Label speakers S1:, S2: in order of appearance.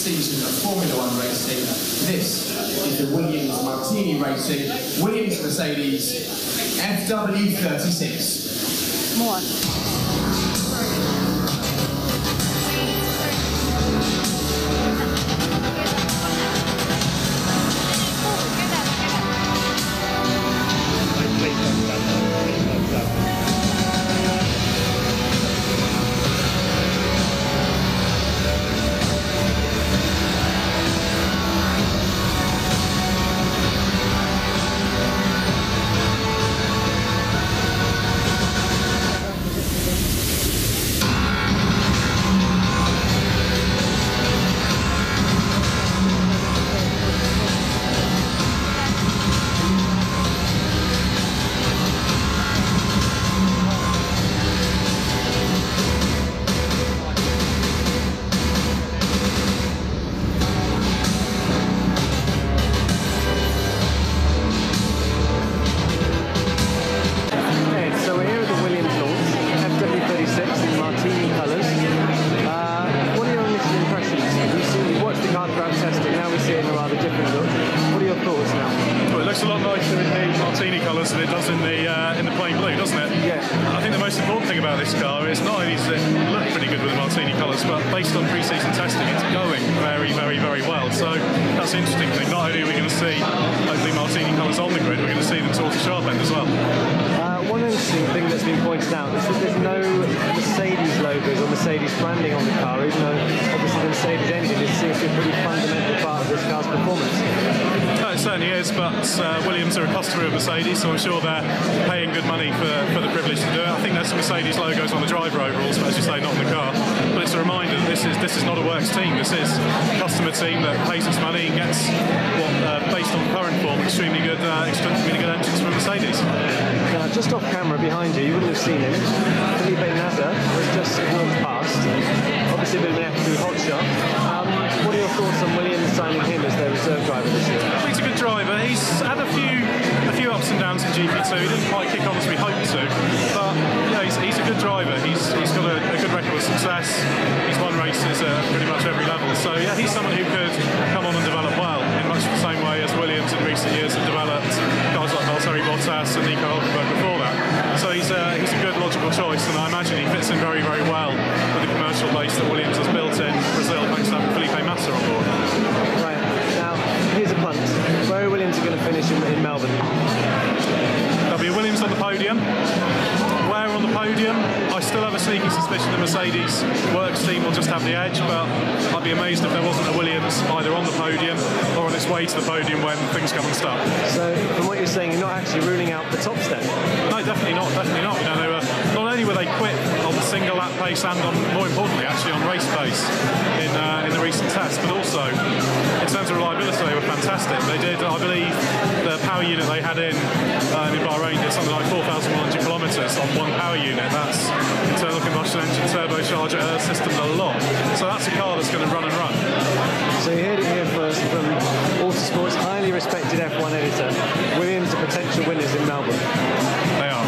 S1: season of Formula One racing. This is the Williams Martini Racing, Williams Mercedes FW36.
S2: More. Martini colours. What are your initial impressions? You've watched the car throughout testing, now we see it in a rather different look. What are your thoughts now?
S3: Well, it looks a lot nicer in the Martini colours than it does in the plain blue, doesn't it?
S2: Yeah.
S3: I think the most important thing about this car is not only does it look pretty good with the Martini colours, but based on pre-season testing, it's going very, very, very well. So that's the interesting thing. Not only are we going to see hopefully Martini colours on the grid, we're going to see them towards the sharp end as well.
S2: One interesting thing that's been pointed out is that there's no Mercedes logos or Mercedes branding on the car, even though obviously the Mercedes engine seems to be a pretty fundamental part of this car's performance.
S3: It certainly is, but Williams are a customer of Mercedes, so I'm sure they're paying good money for the privilege to do it. I think there's some Mercedes logos on the driver overalls, but as you say, not on the car. But it's a reminder that this is not a works team. This is a customer team that pays its money and gets what, based on current form, extremely good engines from Mercedes.
S2: Now, just off camera behind you, you wouldn't have seen him. Felipe Nasr has just walked past. Obviously a bit of an F2 hotshot. What are your thoughts on Williams signing him as their reserve driver this year?
S3: He's a good driver. He's had a few ups and downs in GP2. He didn't quite kick on as we hoped to, but yeah, he's a good driver. He's got a good record of success. He's won races at pretty much every level. So yeah, he's someone who could come on and develop well in much the same way as Williams in recent years have developed guys like Valtteri Bottas and Nico Hülkenberg before that. So he's a good logical choice, and I imagine he fits in very, very well with the commercial base that Williams has built in Brazil thanks to having Felipe Nasr on board.
S2: Right, now here's a punt. Where are Williams going to finish in Melbourne?
S3: There'll be a Williams on the podium. Where on the podium? I still have a sneaking suspicion the Mercedes works team will just have the edge, but I'd be amazed if there wasn't a Williams either on the podium or on its way to the podium when things come unstuck.
S2: So, from what you're saying, you're not actually ruling out the top step?
S3: No, definitely not. Definitely not. You know, they were, not only were they quick on the single lap pace and on, more importantly, actually on race pace in the recent test, but also in terms of reliability, they were fantastic. They did, I believe, the power unit they had in Bahrain did something like 4,100 kilometres on one power unit. That's internal combustion engine, turbocharger, systems a lot. So that's a car that's going to run and run.
S2: So you heard it here first from Autosport's highly respected F1 editor. Williams are potential winners in Melbourne.
S3: They are.